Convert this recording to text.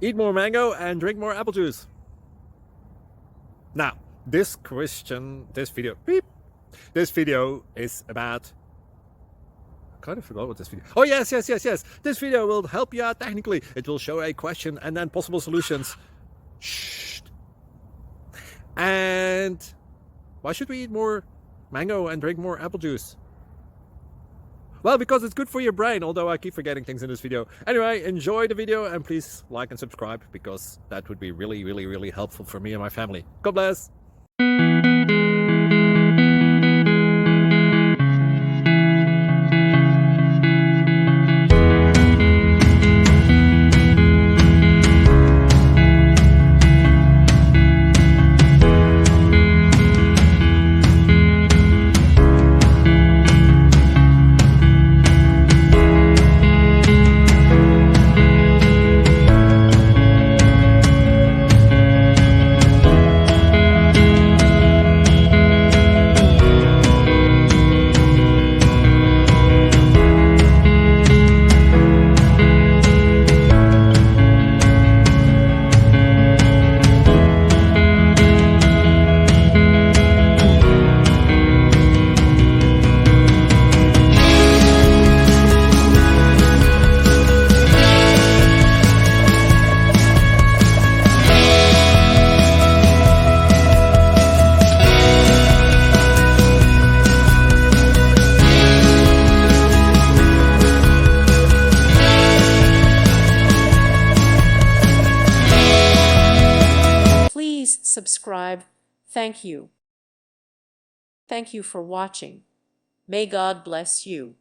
Eat more mango and drink more apple juice. Now, this video is about... I kind of forgot what this video... Oh, yes. This video will help you out technically. It will show a question and then possible solutions. Shh. And why should we eat more mango and drink more apple juice? Well, because it's good for your brain, although I keep forgetting things in this video. Anyway, enjoy the video and please like and subscribe, because that would be really helpful for me and my family. God bless! Please subscribe. Thank you. Thank you for watching. May God bless you.